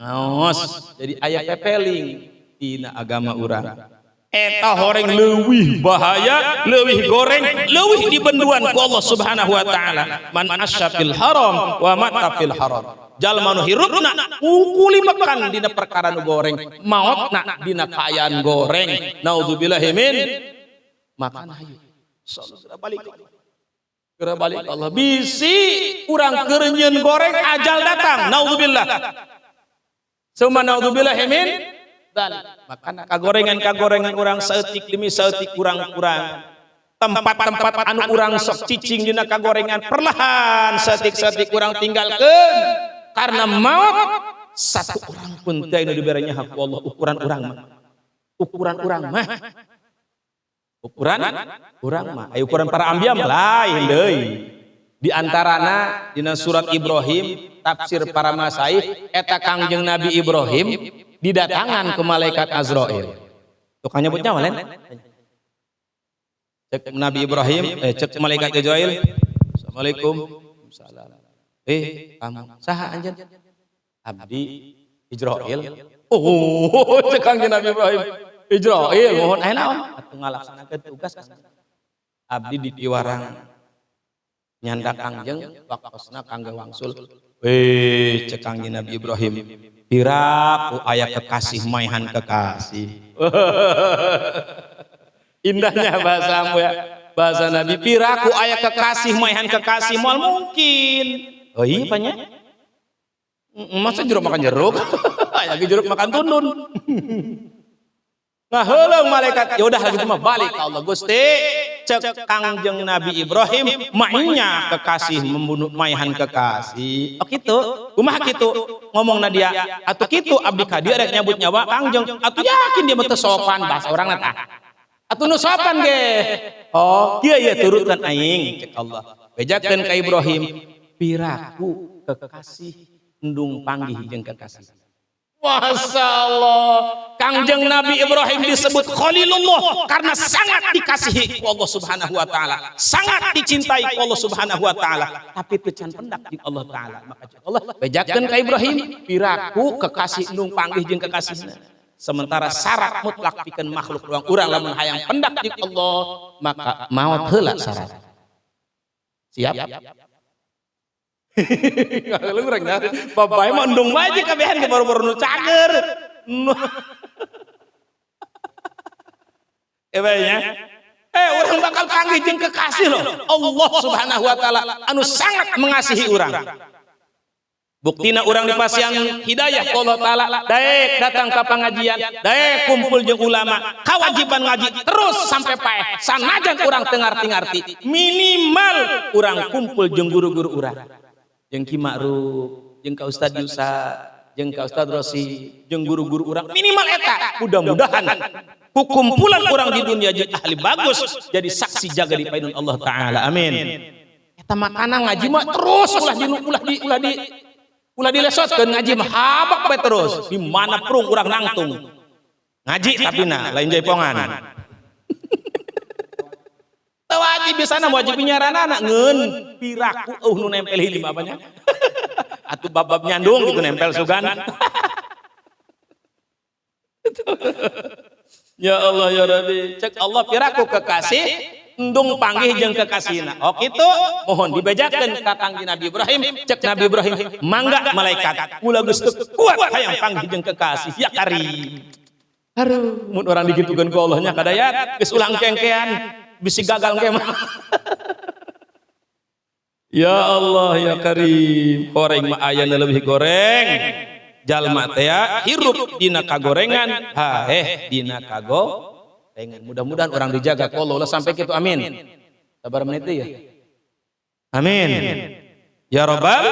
ngaos. Jadi aya pepeling dina agama urang. Eta horeng leuwih bahaya, leuwih goreng, leuwih dibenduan ku Allah Subhanahu wa taala. Man asya fil haram wa mata fil haram. jalma nu hirupna ukuli makan dina perkara nu goreng, mautna dina kaayaan goreng. Naudzubillahi min makan hayu. Segera balik ke Allah. Bisi urang kerenyeun goreng ajal datang. Naudzubillah. Summa naudzubillahi min dzalik. Makana kagorengan urang saeutik demi saeutik urang-urang. Tempat-tempat anu urang sok cicing dina kagorengan perlahan saeutik-saeutik urang tinggalkeun karena maut satu orang pun teu anu dibere nyaha ku Allah. Ukuran urang mah aya ukuran para anbiya mah lain deui. Di antarana dina surat Ibrahim tafsir para masaih eta Kangjeng Nabi Ibrahim didatangan ke malaikat Azrail. Tukang nyebutnya mah lain. Cek Nabi Ibrahim, cek malaikat Azrail. Assalamualaikum. Salam. Kamu saha anjeun? Abdi Izrail. Oh, cek Kangjeng Nabi Ibrahim. Izrail mohon aya naon? Atuh ngalaksanakeun tugas abdi di piwarang nyanda Kangjeng waktosna kangge wangsul. Cek Kangjeng Nabi Ibrahim. Piraku aya kekasih maihan kekasih. Indahnya bahasamu ya. Bahasa Nabi, piraku aya kekasih maihan kekasih moal mungkin. Oh iya panya. Masa jeruk makan jeruk? Aya jeruk makan tundun. Nah, heuleung malaikat, ya udah gitu mah balik ke Allah. Gusti, cek Kangjeng Nabi Ibrahim mainnya kekasih membunuh maihan kekasih. Oh kitu, kumaha kitu? Ngomongna dia, atuh kitu abdi ka dieu rek nyabut nyawa Kangjeng. Atuh yakin dia mah teu sopan bahasa urangna tah. Atuh nu sopan ge. Oh, kieu ya turutan aing cek Allah. Bejakeun ka Ibrahim, piraku kekasih endung panggih jeung kekasih. Masya Allah, Kangjeng Nabi Ibrahim disebut Khalilullah karena sangat dikasihi Allah Subhanahu Wa Taala, sangat dicintai Allah Subhanahu Wa Taala. Tapi tecan pendak di Allah Taala. Maka Allah bejakeun ka Ibrahim, piraku kekasih endung panggih jeung kekasihna. Sementara syarat mutlak pikeun makhluk doang urang lamun hayang pendak di Allah, maka maot heula syarat. Siap? Kalau urangnya bapak mah endung wae kabehan ke baru-baru nu cager. Urang bakal panggih jeung kekasih loh. Allah Subhanahu Wa Taala anu sangat mengasihi urang. Buktina urang dipasihan hidayah ku Allah Taala, daek datang ke pengajian, daek kumpul jeung ulama, kawajiban ngaji terus sampai paeh. Sanajan urang teu ngarti-ngarti, minimal urang kumpul jeung guru-guru urang. Jeung Ki Ma'ruf, jeung ka Ustad Yusa, jeung ka Ustad Rosi, jeung guru-guru urang minimal eta. Mudah-mudahan kumpulan urang di dunia jadi ahli bagus, jadi saksi jaga di painun Allah Taala. Amin. Eta makanan ngaji mah terus ulah dilesotkeun ngaji mah habak bae terus. Di mana prung urang nangtung. Ngaji tapi lain jaipongan. Teu wajib bisana wajib nyaranana ngeun piraku nu nempel hilim apanya. Atuh bab-bab nyandung gitu nempel sugan. Ya Allah ya Rabbi, cek Allah piraku kekasih endung panggih jeung kekasihna. Oh kitu mohon dibejakeun ka Kangjeng Nabi Ibrahim, cek Nabi Ibrahim mangga malaikat kula geus teu kuat hayang panggih jeung kekasih ya karim. Aduh mun urang digitukeun ku Allah nya kadayat geus ulang kengkean bisi gagal engke mah. Ya Allah ya Karim, goreng mah aya leuwih goreng. Jalma teh hirup dina kagorengan, dina kagorengan. Mudah-mudahan orang dijaga ku Allah sampai kitu amin. Sabar menit ya. Amin. Ya Rabbal.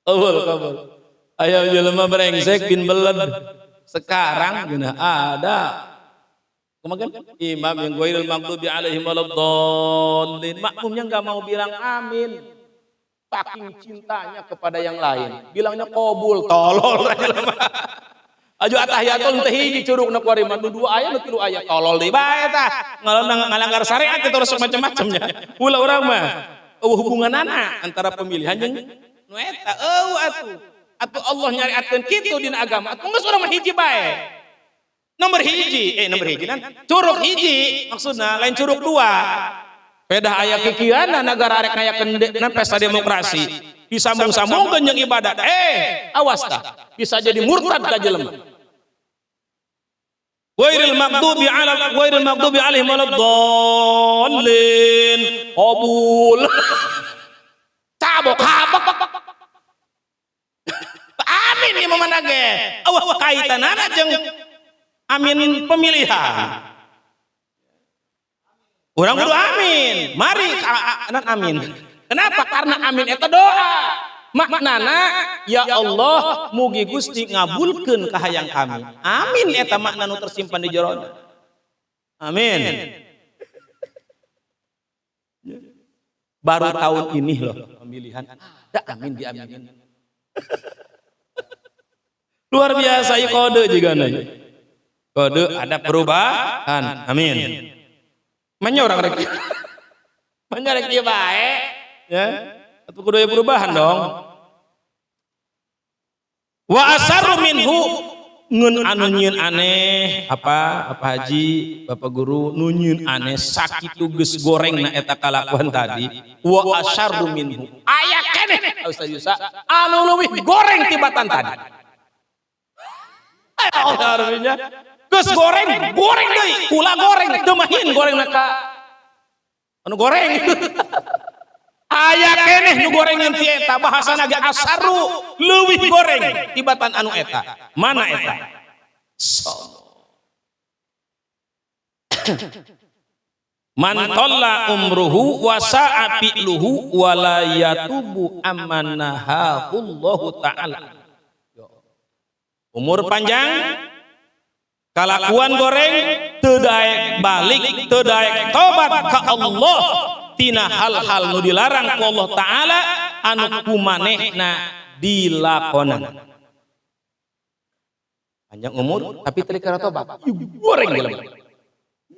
Kabul. Aya jelema brengsek bin beled. Sekarang guna ada kemarin imam yang ghairil maghdubi alaihim waladdallin, makmumnya nggak mau bilang amin, saking cintanya kepada yang lain, bilangnya qabul, tolol aju atahiyatul teh hiji curugna ku ari mah dua aya nu tilu aya tolol deui bae tah ngalanggar syariat terus macam-macamnya. Ulah urang mah hubunganana antara pemilihan jeung nu eta atuh atau Allah nyariatkeun kitu dina agama atuh geus urang mah hiji bae. Nomor hiji nan curug hiji maksudna lain curug dua. Pedah aya kikiana negara arek ngayakeun pesta demokrasi disambung-sambungkeun jeung ibadah. Awas tah bisa jadi murtad ka jelema. Ghairil maghdubi alaihim waladdallin. Qabul. Cabok habak. Amin ieu mana ge. Eueuh kaitanana jeung amin pemilihan. Orang kudu amin. Mari anak amin. Kenapa? Karena amin eta doa. Maknana ya Allah mugi Gusti ngabulkeun kahayang kami. Amin eta makna nu tersimpan di jerona. Amin. Baru tahun ini loh pemilihan ada amin diaminin. Luar biasa ieu kode juga nih. Kode ada perubahan. Amin. Manya orang rek. Manya rek ieu bae, ya. Atuh kudu aya perubahan dong. Wa asarru minhu ngeun anu nyieun aneh apa haji Bapak guru nu nyieun aneh sakitu geus gorengna eta kalakuan tadi. Wa asarru minhu aya keneh Ustaz Yusa anu leuwih goreng tibatan tadi. Artinya geus goreng deui, kula goreng teu mahin gorengna ka anu goreng. Aya keneh nu gorengan ti eta bahasana ge asaru leuwih goreng tibatan anu eta. Mana eta? Man talla umruhu wa sa'a fi'luhu wa la yatubu amanahu Allah taala. Umur panjang kalakuan goreng teu daek balik teu daek tobat ka Allah tina hal-hal nu dilarang ku Allah taala anu kumanehna dilakonan. Panjang umur tapi teu dikara tobat. Goreng jelema.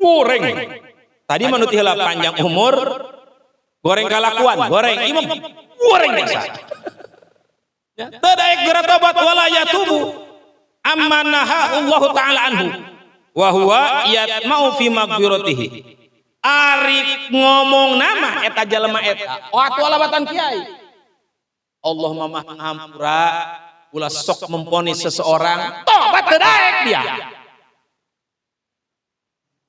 Goreng. Tadi manut heula panjang umur goreng kalakuan, goreng imam, goreng desa. Ya, teu daek geura tobat wala yatubu amanaha Allah taala anhu wa huwa yatma'u fi maghfiratihi. Ari ngomong nama eta jalema eta waktu alabatan kiai Allah mamah ngampura ulah sok memponis seseorang tobat teu daek dia,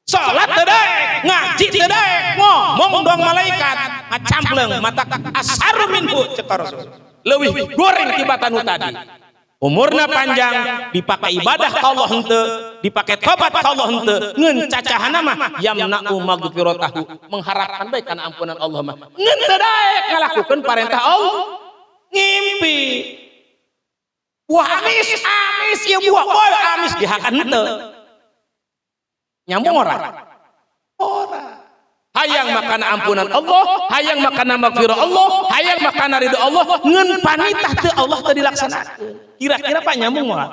salat teu daek, ngaji teu daek, ngomong dong malaikat ngacampleng mata asar minhu cek Rasul leuwih goreng tibatan nu tadi. Umurna panjang dipakai ibadah ka Allah henteu, dipakai tobat ka Allah henteu, ngeun cacahana mah yamna'u maghfiratahu mengharapkan baik kana ampunan Allah mah ngeun teu daek ngalakukeun parentah Allah. Ngimpi wah amis ieu buah boy amis dihakan henteu nyambung ora hayang makana ampunan Allah, hayang makana maghfirah Allah, hayang makana ridho Allah, ngeun panitah teu Allah teu dilaksanakeun. Kira-kira Pak nyambung moal?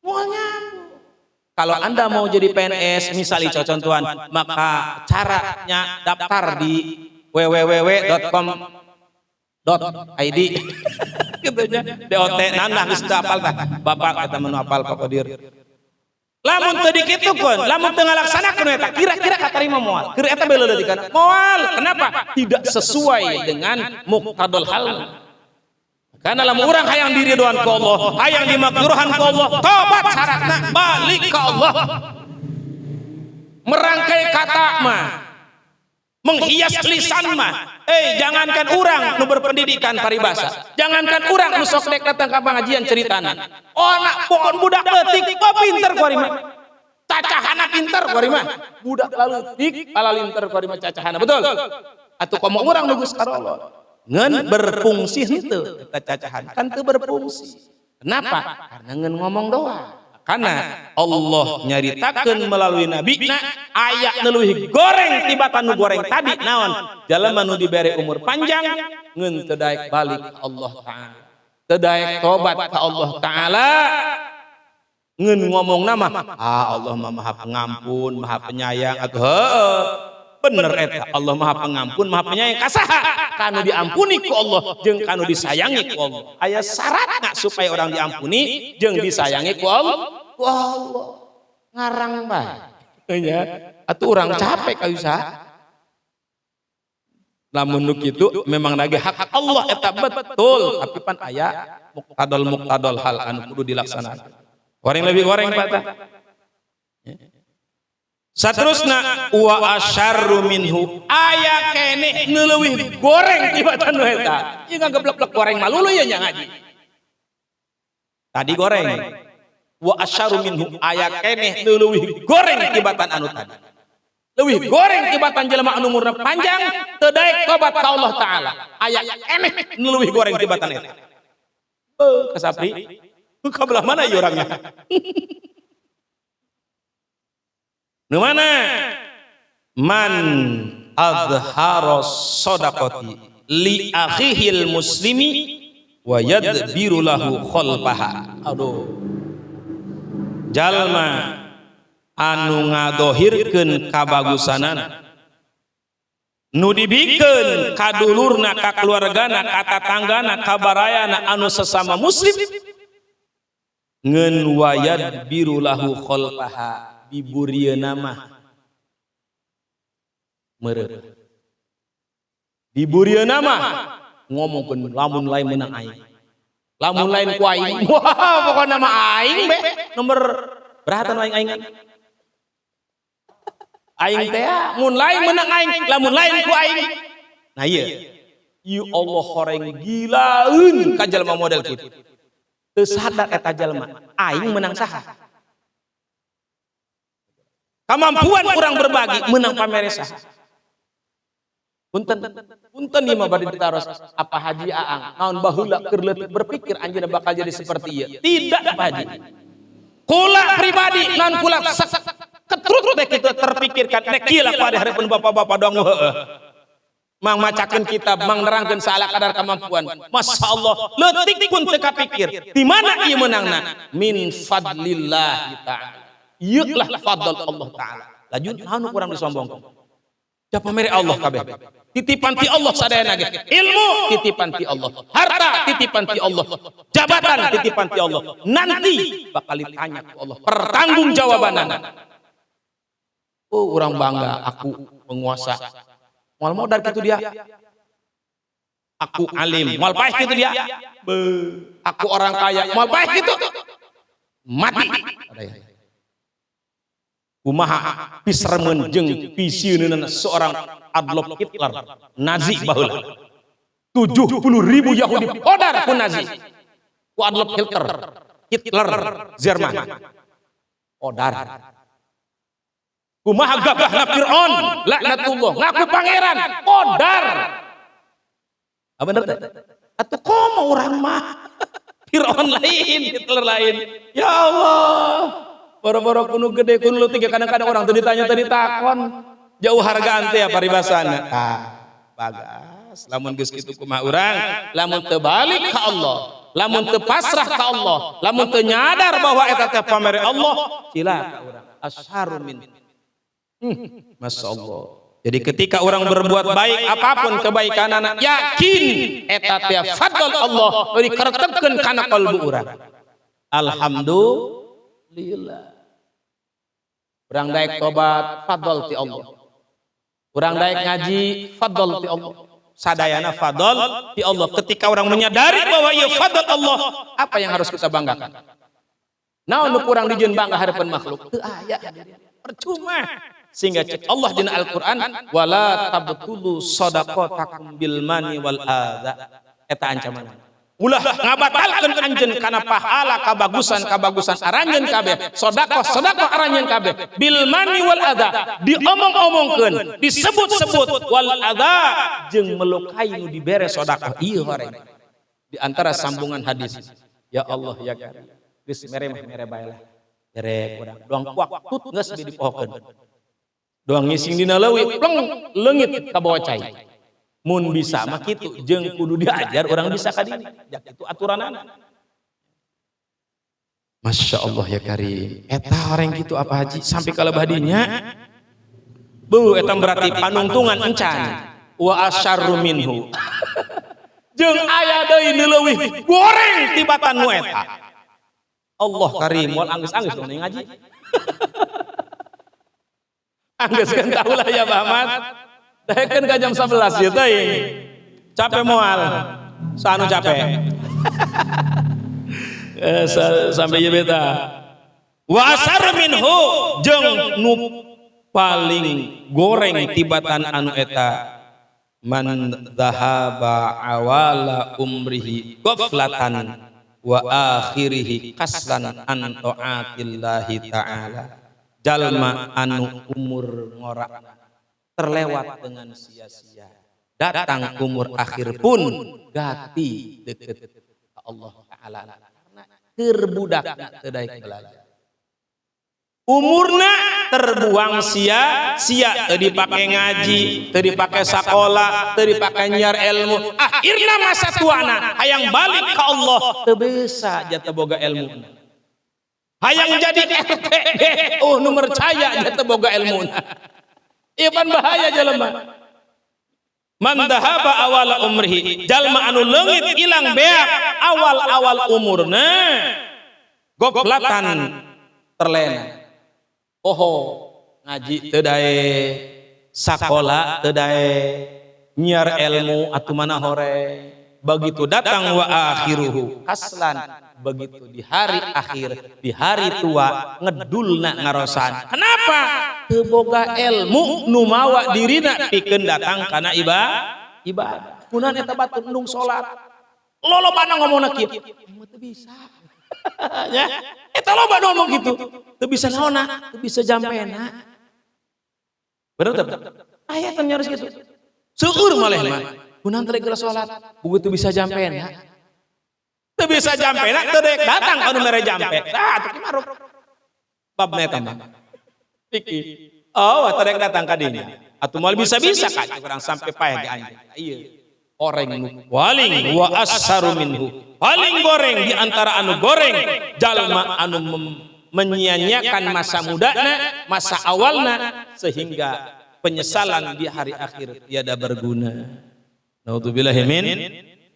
Moal nyambung. Kalau Anda mau jadi PNS misalnya contohan, maka caranya daftar di www.com.id gitu nya. DOT nanah geus teu apal tah. Bapak eta menu apal Pak Qadir. Lamun teu dikitukeun, lamun teu ngalaksanakeun eta, kira-kira katarima moal. Keur eta beuleuh deutikan. Moal. Kenapa? Tidak sesuai dengan muqtadul hal. Karena lamun urang hayang diridhoan ku Allah, hayang dimaghfirahan ku Allah, tobat syaratna balik ka Allah. Merangkai kata mah, menghias lisan mah. Jangankan urang nu berpendidikan paribasa, jangankan urang nu sok dek datang ka pengajian ceritana. Anak pokon budak leutik, pinter ku ari mah. Cacahana pinter ku ari mah. Budak leutik palalinter ku ari mah cacahana. Betul? Atuh komo urang nu Gusti Allah. Ngeun berfungsi henteu eta cacahan. Kan teu berfungsi. Kenapa? Karena ngeun ngomong doang. Karena Allah nyaritakeun melalui nabina aya nu leuwih goreng tibatan nu goreng tadi naon jalema nu dibere umur panjang ngeun teu daek balik ka Allah taala teu daek tobat ka Allah taala ngeun ngomongna mah Allah mah Maha Pengampun Maha Penyayang atuh heueuh bener eta Allah Maha Pengampun Maha Penyayang kasaha kanu diampuni ku Allah jeung kanu disayangi ku Allah. Aya syaratna supaya orang diampuni jeung disayangi ku Allah. Allah ngarang bae nya atuh urang capek ka usaha Lamun nu kitu memang lagi hak Allah eta betul, tapi pan aya muqtadal hal anu kudu dilaksanakan. Goreng lebih goreng patah. Saterusna wa asyarru minhu aya keneh nu leuwih goreng tibatan nu eta. Ieu ngageblek-blek goreng malulu ya nya ngaji. Tadi goreng. Wa asyarru minhu aya keneh nu leuwih goreng tibatan anu tadi. Leuwih goreng tibatan jelema anu umurna panjang teu daek tobat ka Allah taala. Aya keneh nu leuwih goreng tibatan eta. Kasapri? Ka belah mana ieu orangnya? Nu mana? Man adhara shadaqati li akhihil muslimi wa yadbiru lahu khalfaha. Aduh. Jalma anu ngadohirkeun kabagusanan nu dibikeun ka dulurna, ka keluargana, ka tatanggana, ka barayana anu sesama muslim ngeun wa yadbiru lahu khalfaha. Diburieuna mah meureun. Diburieuna mah ngomongkeun lamun lain meunang aing. Lamun lain ku aing. Wah, pokona mah aing be nomor beratan aing-aingan. Aing teh mun lain meunang aing, lamun lain ku aing. Nah ieu. Ya Allah horeng gilaeun ka jalma model kitu. Teu sadar eta jalma aing meunang saha? Kemampuan kurang berbagi menang pamere saha. Punten ieu mah bade ditaros apa Haji Aang naon baheula keur leutik berpikir anjeunna bakal jadi seperti ieu. Tidak Pak Haji. Kula pribadi naon kula ketrut teh kitu terpikirkan nek kieu lah pada hareupeun bapak-bapak dong heueuh. Mang macakeun kitab, mang nerangkeun saala kadar kemampuan. Masyaallah, leutik pun teu kapikir. Di mana ieu meunangna? Min fadlillah ta'ala. Ieu lah fadl Allah taala. Lajun anu kurang disombongkeun. Da pamere Allah kabeh. Titipan ti Allah sadayana ge. Ilmu titipan ti Allah. Harta titipan ti Allah. Jabatan titipan ti Allah. Nanti bakal ditanya ku Allah pertanggungjawabanana. Oh, urang bangga aku penguasa. Moal modal kitu dia. Aku alim, moal paeh kitu dia. Aku orang kaya, moal paeh kitu. Mati. Kumaha pisremen jeung pisieunna seorang Adolf Hitler, Nazi baheula. 70.000 Yahudi podar ku Nazi. Ku Adolf Hitler Jerman. Podar. Kumaha gagahna Fir'aun, laknatullah, ngaku pangeran, podar. Ah bener teh? Atuh komo urang mah. Fir'aun lain, Hitler lain. Ya Allah. Boro-boro kuno gede kuno leutik kadang-kadang orang teu ditanya teu ditakon. Jauh hargaan teh ya paribasana. Tah, bagas. Lamun geus kitu kumaha urang, lamun teu balik ka Allah, lamun teu pasrah ka Allah, lamun teu nyadar bahwa eta teh pamere Allah, cilaka urang. Asharu min. Masyaallah. Jadi ketika orang berbuat baik apapun kebaikanana, yakin eta teh fadl Allah dikaretepkeun kana qalbu urang. Alhamdulillah. Urang daek tobat fadl ti Allah. Urang daek ngaji fadl ti Allah. Sadayana fadl ti Allah. Ketika orang menyadari bahwa ieu fadl Allah, apa yang harus kita banggakan? Naon nu kurang dijieun bangga hareupeun makhluk? Teu aya. Percuma. Sehingga cek Allah dina Al-Qur'an wala tabtulu shadaqatakum bil mani wal adza. Eta ancaman. Ulah ngabatalkeun anjeun kana pahala kabagusan aranjeun kabeh, sedekah aranjeun kabeh bil mani wal adza, diomong-omongkeun, disebut-sebut wal adza jeung melukai nu dibere sedekah. Ieu horeng di antara sambungan hadis. Ya Allah ya Karim, geus mere bae lah. Derek urang doang kuak tut geus dipohokeun. Doang ngising dina leuwih pleng leungit ka bawah cai. Mun bisa mah kitu jeung kudu diajar orang bisa ka dieu. Jak itu aturanana. Masya Allah ya Karim. Eta orang gitu apa Haji sampai ka lebah dinya. Bu eta berarti panungtungan encan. Wa asyarru minhu. Jeung aya deui nu leuwih goreng tibatan nu eta. Allah Karim moal anggeus-anggeus nu ngaji. Anggeus kan tahu lah ya Bahmat. Daekeun ka jam 11 ieu teuing. Capek moal. Sanu capek. Sampai ieu beta. Wa asar minhu jeung nu paling goreng tibatan anu eta man dhahaba awala umrihi ghaflatan wa akhirihi kaslan an taatillahi ta'ala. Jalma anu umur ngora terlewat dengan sia-sia, datang umur akhir pun gati deket Allah Ta'ala karena kerbudakna teu daek belajar. Umurna terbuang sia-sia, teu dipake ngaji, teu dipake sakola, teu dipake nyiar ilmu. Akhirna masa tuana hayang balik ka Allah, teu bisa jatuh boga ilmu. Hayang jadi RT, nu mercaya jatuh boga ilmu. Ieu pan bahaya jelema. Man dahaba awala umrihi, jalma anu leungit ilang beak awal-awal umurna, goblatan terlena. Oho, ngaji teu dae, sakola teu dae, nyiar ilmu atuh mana hore. Begitu datang wa akhiruhu kaslan, begitu di hari akhir, di hari tua ngedulna ngarosan. Kenapa? Teu boga ilmu nu mawa dirina pikeun datang kana ibadah. Kunaon eta batur endung salat. Lolobana ngomongna kieu. Teu bisa. Ya, eta loba ngomong gitu. Teu bisa naonna, teu bisa jampena. Bener teu? Aya teh nyaris kitu. Seueur maleh mah. Kunaon teh geus salat, begitu bisa jampena. Teu bisa jampena teu deuk datang anu mere jampe. Tah teu kimaruk. Babna eta mah. Piki. Oh, teu deuk datang ka dinya. Atuh moal bisa-bisa ka urang sampai paeh ge anjeun. Ieu. Oreng nu paling wa assaru minhu. Paling goreng di antara anu goreng jalma anu menyia-nyiakan masa mudana, masa awalna sehingga penyesalan di hari akhir tiada berguna. Naudzubillahi min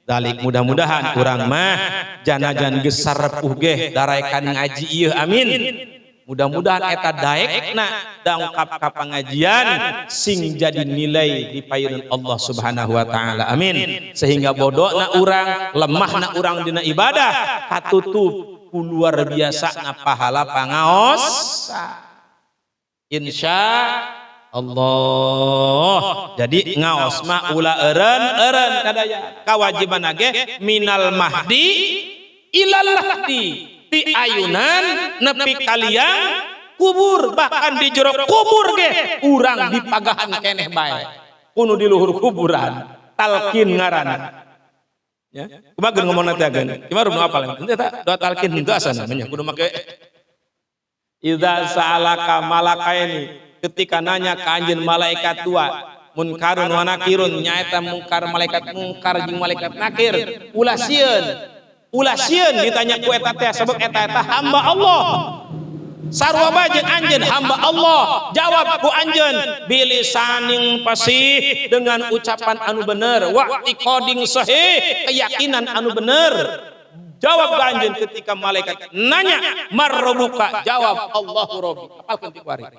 dzalik. Mudah-mudahan urang mah janajan geus sarepuh ge darekan ngaji ieu amin. Mudah-mudahan eta daekna dangkap ka pangajian sing jadi nilai di payeunan Allah Subhanahu wa taala. Amin. Sehingga bodona urang, lemahna urang dina ibadah katutup ku luar biasana pahala pangaos. Insya Allah. Jadi ngaos mah ulah eureun kadaya. Kawajiban ge minal mahdi ilal lahdi. Ti ayunan nepi kalian kubur, bahkan di jero kubur ge urang dipagahan keneh bae kudu di luhur kuburan talqin ngaranna ya. Kumaha ngomongna teh ageun kimaru nu apal eta doa talqin henteu asana nya kudu make idza sa'alaka malakaini, ketika nanya ka anjeun malaikat tua munkarun wa nakirun, nyaeta mungkar malaikat mungkar jeung malaikat nakir ulah sieun ditanya ku eta teh sebab eta hamba Allah. Sarua bajeng anjeun hamba Allah. Jawab ku anjeun bilisaning fasih, dengan ucapan anu bener, wa iqading sahih, keyakinan anu bener. Jawab ka anjeun ketika malaikat nanya marrobuka, jawab Allahu rabbi. Apalkeun ti kuari.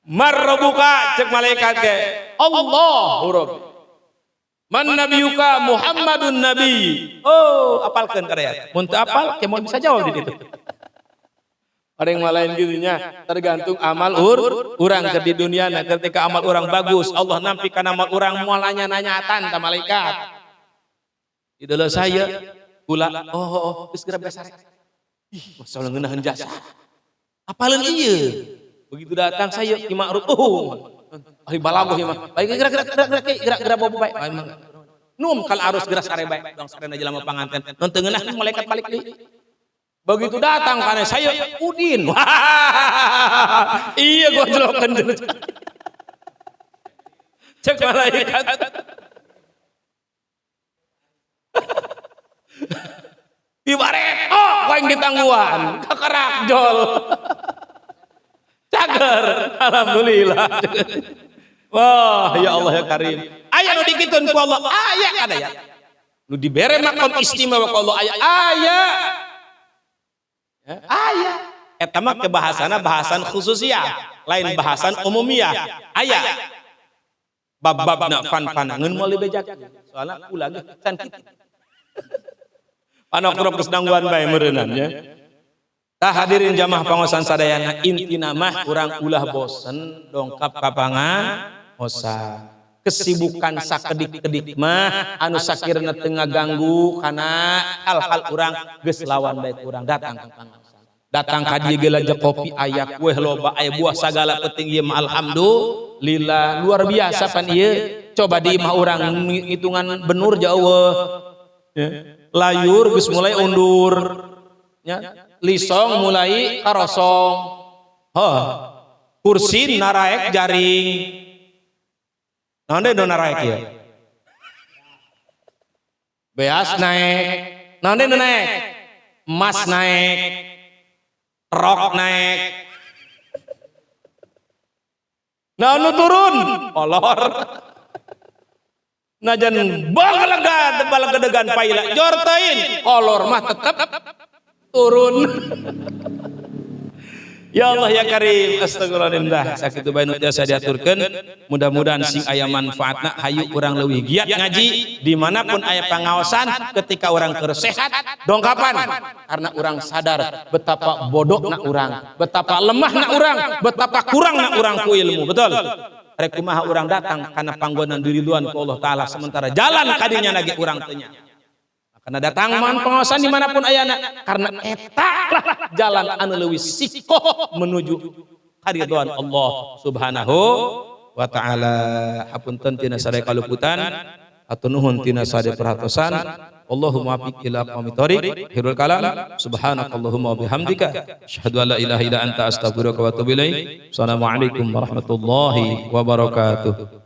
Marrobuka cek malaikat ge Allahu rabbi. Man nabiyuka Muhammadun nabi. Oh, apalkeun kadaya. Mun teu apal, ke moal bisa jawab di ditu. Ada yang malain gitunya, tergantung amal urang ke di dunia. Nah, ketika amal urang bagus, Allah nampikan amal urang moal nanya-nanyatan ka malaikat. Idola saya kula, geus geura besar. Ih, masalah ngeunaheun jasa. Apaleun ieu? Begitu datang saya ki ma'ruf, ari balagoh ieu mah. Baik gerak bobo bae. Num kal arus gerak sare bae, dong sarena jelema panganten. Non teu ngeunah malaikat balik deui. Begitu datang kana saya Udin. Iya gondrokeun dulu. Cek malaikat. Ibaret, koeng ditangguhan, kakerak jol. Cager, alhamdulillah. Wah, ya Allah ya Karim. Aya nu dikituin ku Allah, aya kadaya. Nu dibere makom istimewa ku Allah, aya. Aya. Eta mah kebahasana bahasan khususiyah. lain bahasan umumiyah aya bab-babna fan-fan ngeun moal dibejak soalna ulah ge can kitu anak krok sedangguan bae meureunnan nya. Tah hadirin jamaah pangosan sadayana intina mah urang ulah bosen dongkap ka pangaosan. Kesibukan sakedik-kedik mah anu sakirna teu ngaganggu kana hal-hal urang geus lawan bae urang datang ka pangaosan. Datang ka dieu ge lajeng kopi aya kueh loba aya buah sagala penting ieu mah alhamdulillah luar biasa pan ieu. Coba di imah urang hitungan benur jauh. Layur geus mulai undur. Nya lisong mulai karosong. Kursi naraek jaring. Naon deui naraek ieu? Beas naik. Naon deui naik? Emas naik. Rok naik. Naon nu turun? Kolor. Najan balagedegan paila jortein kolor mah tetep turun. Ya Allah ya Karim, astagfirullahaladzim dah sakitu bae nu tiasa diaturkeun. Mudah-mudahan sing aya manfaatna hayu urang leuwih giat ngaji dimanapun aya pangaosan ketika urang keur sehat dongkapan karena urang sadar betapa bodohna urang, betapa lemahna urang, betapa kurangna urang ku ilmu. Betul? Rek kumaha urang datang kana panggonan diriduan ku Allah taala sementara jalan kadinya nage urang teu nya. Karena datang man pengawasan dimanapun ayana karena eta lah jalan anu leuwih sikoh menuju karidhoan Allah Subhanahu wa taala. Hapunten tina sadaya kaluputan atau nuhun tina sadaya perhatosan. Allahumma afiq ila aqwamit thoriq hirul kalam subhanakallahumma wa bihamdika asyhadu an la ilaha illa anta astaghfiruka wa atubu ilaik. Assalamualaikum warahmatullahi wabarakatuh.